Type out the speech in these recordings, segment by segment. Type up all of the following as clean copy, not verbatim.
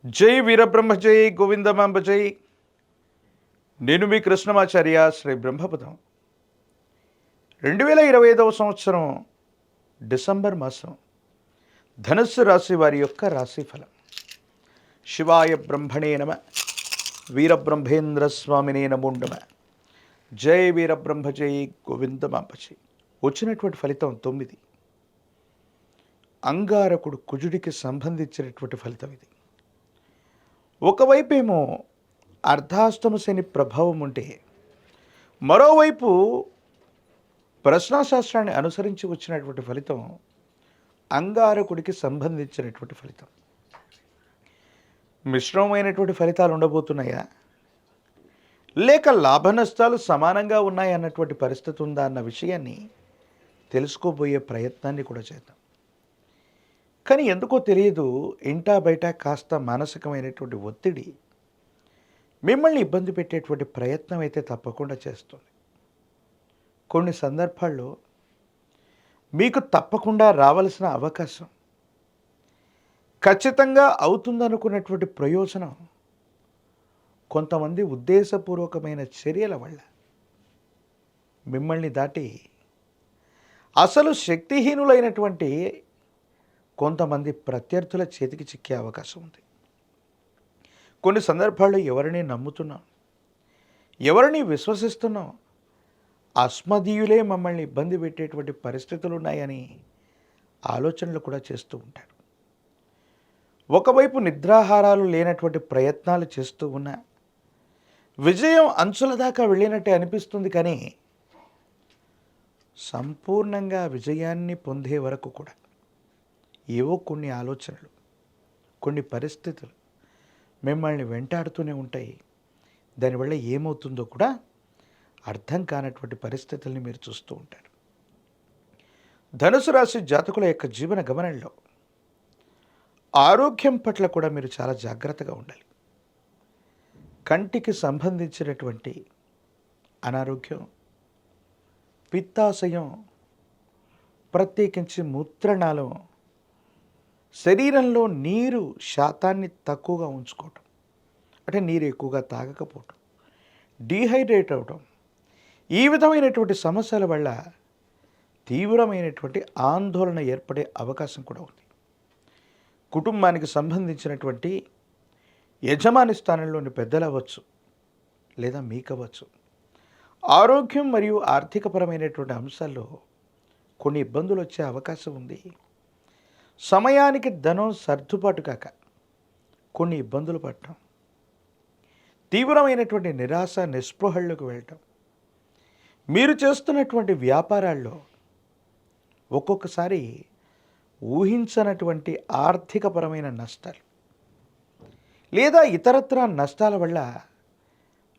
జై వీరబ్రహ్మ జై గోవిందమాంబ జై. నేను మీ కృష్ణమాచార్య శ్రీ బ్రహ్మపదం. 2025 సంవత్సరం డిసెంబర్ మాసం ధనుస్సు రాశి వారి యొక్క రాశిఫలం. శివాయ బ్రహ్మణే నమ, వీరబ్రహ్మేంద్ర స్వామినే నమో నమ. జై వీరబ్రహ్మ జై గోవిందమాంబ జై. వచ్చినటువంటి ఫలితం 9. అంగారకుడు కుజుడికి సంబంధించినటువంటి ఫలితం ఇది. ఒకవైపేమో అర్ధాష్టమ శని ప్రభావం ఉంటే, మరోవైపు ప్రశ్నాశాస్త్రాన్ని అనుసరించి వచ్చినటువంటి ఫలితం అంగారకుడికి సంబంధించినటువంటి ఫలితం. మిశ్రమమైనటువంటి ఫలితాలు ఉండబోతున్నాయా, లేక లాభ నష్టాలు సమానంగా ఉన్నాయన్నటువంటి పరిస్థితి ఉందా అన్న విషయాన్ని తెలుసుకోబోయే ప్రయత్నాన్ని కూడా చేద్దాం. కానీ ఎందుకో తెలియదు, ఇంటా బయట కాస్త మానసికమైనటువంటి ఒత్తిడి మిమ్మల్ని ఇబ్బంది పెట్టేటువంటి ప్రయత్నం అయితే తప్పకుండా చేస్తుంది. కొన్ని సందర్భాల్లో మీకు తప్పకుండా రావలసిన అవకాశం, ఖచ్చితంగా అవుతుందనుకున్నటువంటి ప్రయోజనం కొంతమంది ఉద్దేశపూర్వకమైన చర్యల వల్ల మిమ్మల్ని దాటి అసలు శక్తిహీనులైనటువంటి కొంతమంది ప్రత్యర్థుల చేతికి చిక్కే అవకాశం ఉంది. కొన్ని సందర్భాల్లో ఎవరిని నమ్ముతున్నాం, ఎవరిని విశ్వసిస్తున్నాం, అస్మదీయులే మమ్మల్ని ఇబ్బంది పెట్టేటువంటి పరిస్థితులు ఉన్నాయని ఆలోచనలు కూడా చేస్తూ ఉంటారు. ఒకవైపు నిద్రాహారాలు లేనటువంటి ప్రయత్నాలు చేస్తూ ఉన్నా విజయం అంచుల దాకా వెళ్ళినట్టే అనిపిస్తుంది. కానీ సంపూర్ణంగా విజయాన్ని పొందే వరకు కూడా ఏవో కొన్ని ఆలోచనలు, కొన్ని పరిస్థితులు మిమ్మల్ని వెంటాడుతూనే ఉంటాయి. దానివల్ల ఏమవుతుందో కూడా అర్థం కానటువంటి పరిస్థితుల్ని మీరు చూస్తూ ఉంటారు. ధనుసు రాశి జాతకుల యొక్క జీవన గమనంలో ఆరోగ్యం పట్ల కూడా మీరు చాలా జాగ్రత్తగా ఉండాలి. కంటికి సంబంధించినటువంటి అనారోగ్యం, పిత్తాశయం, ప్రత్యేకించి మూత్రనాళం, శరీరంలో నీరు శాతాన్ని తక్కువగా ఉంచుకోవటం, అంటే నీరు ఎక్కువగా తాగకపోవటం, డీహైడ్రేట్ అవటం, ఈ విధమైనటువంటి సమస్యల వల్ల తీవ్రమైనటువంటి ఆందోళన ఏర్పడే అవకాశం కూడా ఉంది. కుటుంబానికి సంబంధించినటువంటి యజమాని స్థానంలోని పెద్దలు అవ్వచ్చు, లేదా మీకవచ్చు, ఆరోగ్యం మరియు ఆర్థికపరమైనటువంటి అంశాల్లో కొన్ని ఇబ్బందులు వచ్చే అవకాశం ఉంది. సమయానికి ధనం సర్దుబాటు కాక కొన్ని ఇబ్బందులు పడటం, తీవ్రమైనటువంటి నిరాశ నిస్పృహల్లోకి వెళ్ళటం, మీరు చేస్తున్నటువంటి వ్యాపారాల్లో ఒక్కొక్కసారి ఊహించనటువంటి ఆర్థికపరమైన నష్టాలు లేదా ఇతరత్రా నష్టాల వల్ల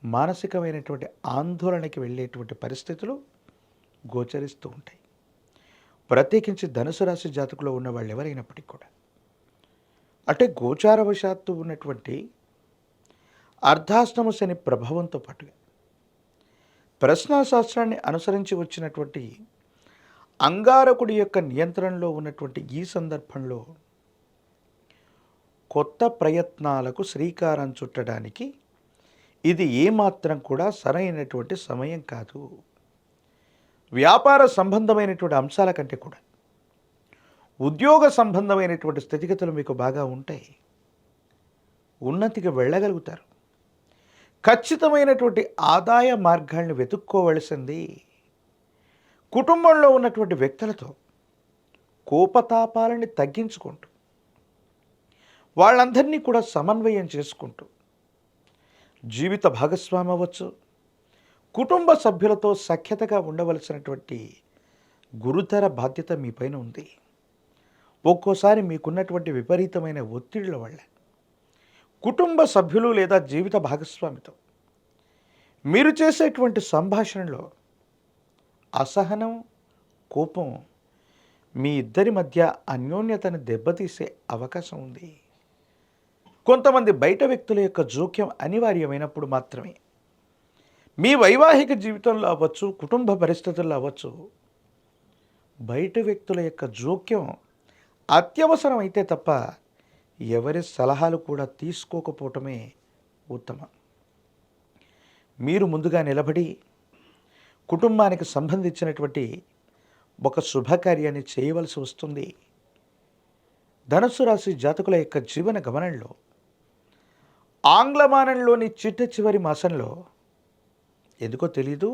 మానసికమైనటువంటి ఆందోళనకి వెళ్ళేటువంటి పరిస్థితులు గోచరిస్తూ ఉంటాయి. ప్రత్యేకించి ధనుసు రాశి జాతకులో ఉన్న వాళ్ళు ఎవరైనప్పటికీ కూడా, అంటే గోచారవశాత్తు ఉన్నటువంటి అర్ధాష్టమ శని ప్రభావంతో పాటుగా ప్రశ్నాశాస్త్రాన్ని అనుసరించి వచ్చినటువంటి అంగారకుడి యొక్క నియంత్రణలో ఉన్నటువంటి ఈ సందర్భంలో కొత్త ప్రయత్నాలకు శ్రీకారం చుట్టడానికి ఇది ఏమాత్రం కూడా సరైనటువంటి సమయం కాదు. వ్యాపార సంబంధమైనటువంటి అంశాల కంటే కూడా ఉద్యోగ సంబంధమైనటువంటి స్థితిగతులు మీకు బాగా ఉంటాయి. ఉన్నతికి వెళ్ళగలుగుతారు. ఖచ్చితమైనటువంటి ఆదాయ మార్గాల్ని వెతుక్కోవలసింది. కుటుంబంలో ఉన్నటువంటి వ్యక్తులతో కోపతాపాలని తగ్గించుకుంటూ, వాళ్ళందరినీ కూడా సమన్వయం చేసుకుంటూ, జీవిత భాగస్వామి అవ్వచ్చు, కుటుంబ సభ్యులతో సఖ్యతగా ఉండవలసినటువంటి గురుతర బాధ్యత మీ పైన ఉంది. ఒక్కోసారి మీకున్నటువంటి విపరీతమైన ఒత్తిళ్ల వల్ల కుటుంబ సభ్యులు లేదా జీవిత భాగస్వామితో మీరు చేసేటువంటి సంభాషణలో అసహనం, కోపం మీ ఇద్దరి మధ్య అన్యోన్యతను దెబ్బతీసే అవకాశం ఉంది. కొంతమంది బయట వ్యక్తుల యొక్క జోక్యం అనివార్యమైనప్పుడు మాత్రమే మీ వైవాహిక జీవితంలో అవ్వచ్చు, కుటుంబ పరిస్థితుల్లో అవ్వచ్చు, బయట వ్యక్తుల యొక్క జోక్యం అత్యవసరం అయితే తప్ప ఎవరి సలహాలు కూడా తీసుకోకపోవటమే ఉత్తమం. మీరు ముందుగా నిలబడి కుటుంబానికి సంబంధించినటువంటి ఒక శుభకార్యాన్ని చేయవలసి వస్తుంది. ధనుస్సు రాశి జాతకుల యొక్క జీవన గమనంలో ఆంగ్లమానంలోని చిట్ట చివరి మాసంలో ఎందుకో తెలీదు,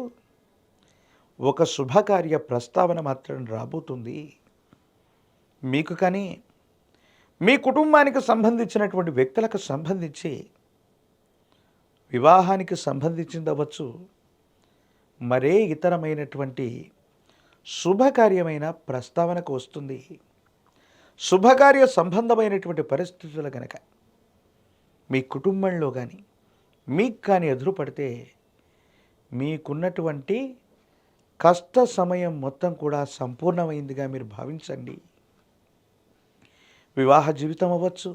ఒక శుభకార్య ప్రస్తావన మాత్రం రాబోతుంది. మీకు కానీ మీ కుటుంబానికి సంబంధించినటువంటి వ్యక్తులకు సంబంధించి వివాహానికి సంబంధించింది అవ్వచ్చు, మరే ఇతరమైనటువంటి శుభకార్యమైన ప్రస్తావనకు వస్తుంది. శుభకార్య సంబంధమైనటువంటి పరిస్థితులు కనుక మీ కుటుంబంలో కానీ మీకు కానీ ఎదురుపడితే మీకున్నటువంటి కష్ట సమయం మొత్తం కూడా సంపూర్ణమైందిగా మీరు భావించండి. వివాహ జీవితం అవ్వచ్చు,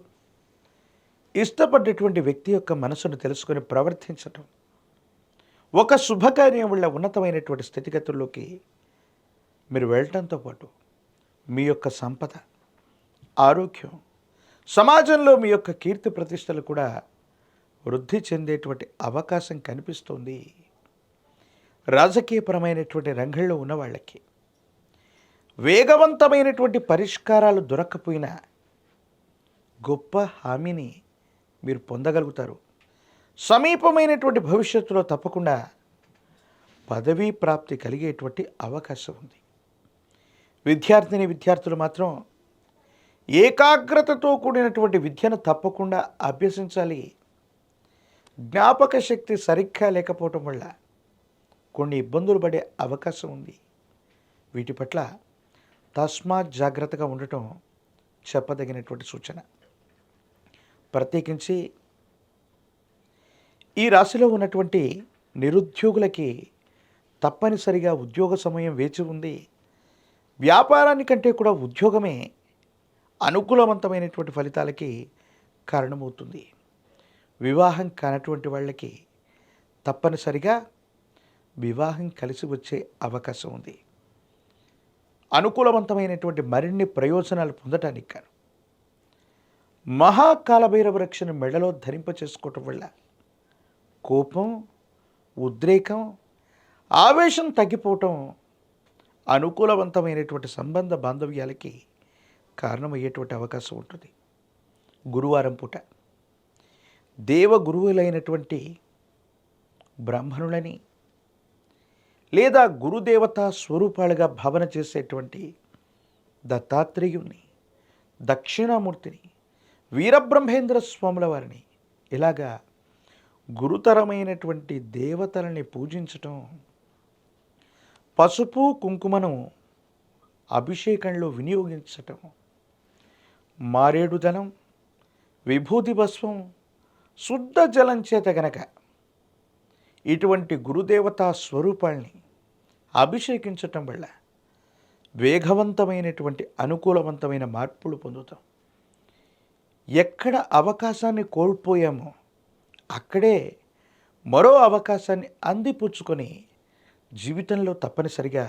ఇష్టపడ్డటువంటి వ్యక్తి యొక్క మనసును తెలుసుకొని ప్రవర్తించటం, ఒక శుభకార్యం వల్ల ఉన్నతమైనటువంటి స్థితిగతుల్లోకి మీరు వెళ్ళటంతో పాటు మీ యొక్క సంపద, ఆరోగ్యం, సమాజంలో మీ యొక్క కీర్తి ప్రతిష్టలు కూడా వృద్ధి చెందేటువంటి అవకాశం కనిపిస్తుంది. రాజకీయపరమైనటువంటి రంగంలో ఉన్న వాళ్ళకి వేగవంతమైనటువంటి పరిష్కారాలు దొరక్కపోయినా గొప్ప హామీని మీరు పొందగలుగుతారు. సమీపమైనటువంటి భవిష్యత్తులో తప్పకుండా పదవీ ప్రాప్తి కలిగేటువంటి అవకాశం ఉంది. విద్యార్థులు మాత్రం ఏకాగ్రతతో కూడినటువంటి విద్యను తప్పకుండా అభ్యసించాలి. జ్ఞాపక శక్తి సరిగ్గా లేకపోవటం వల్ల కొన్ని ఇబ్బందులు పడే అవకాశం ఉంది. వీటి పట్ల తస్మాత్ జాగ్రత్తగా ఉండటం చెప్పదగినటువంటి సూచన. ప్రత్యేకించి ఈ రాశిలో ఉన్నటువంటి నిరుద్యోగులకి తప్పనిసరిగా ఉద్యోగ సమయం వేచి ఉంది. వ్యాపారానికంటే కూడా ఉద్యోగమే అనుకూలవంతమైనటువంటి ఫలితాలకి కారణమవుతుంది. వివాహం కానటువంటి వాళ్ళకి తప్పనిసరిగా వివాహం కలిసి వచ్చే అవకాశం ఉంది. అనుకూలవంతమైనటువంటి మరిన్ని ప్రయోజనాలు పొందటానికి కాను మహాకాలభైరవ రక్షను మెడలో ధరింప చేసుకోవటం వల్ల కోపం, ఉద్రేకం, ఆవేశం తగ్గిపోవటం అనుకూలవంతమైనటువంటి సంబంధ బాంధవ్యాలకి కారణమయ్యేటువంటి అవకాశం ఉంటుంది. గురువారం పూట దేవగురువులైనటువంటి బ్రాహ్మణులని లేదా గురుదేవతా స్వరూపాలుగా భావన చేసేటువంటి దత్తాత్రేయుని, దక్షిణామూర్తిని, వీరబ్రహ్మేంద్ర స్వాముల వారిని ఇలాగా గురుతరమైనటువంటి దేవతలని పూజించటం, పసుపు కుంకుమను అభిషేకంలో వినియోగించటం, మారేడు దళం, విభూతి భస్వం, శుద్ధ జలం చేత గనక ఇటువంటి గురుదేవతా స్వరూపాల్ని అభిషేకించటం వల్ల వేగవంతమైనటువంటి అనుకూలవంతమైన మార్పులు పొందుతాం. ఎక్కడ అవకాశాన్ని కోల్పోయామో అక్కడే మరో అవకాశాన్ని అందిపుచ్చుకొని జీవితంలో తప్పనిసరిగా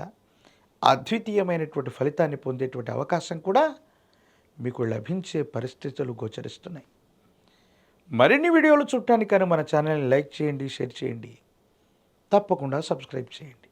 అద్వితీయమైనటువంటి ఫలితాన్ని పొందేటువంటి అవకాశం కూడా మీకు లభించే పరిస్థితులు గోచరిస్తున్నాయి. మరిన్ని వీడియోలు చూడటానికని మన ఛానల్ని లైక్ చేయండి, షేర్ చేయండి, తప్పకుండా సబ్స్క్రైబ్ చేయండి.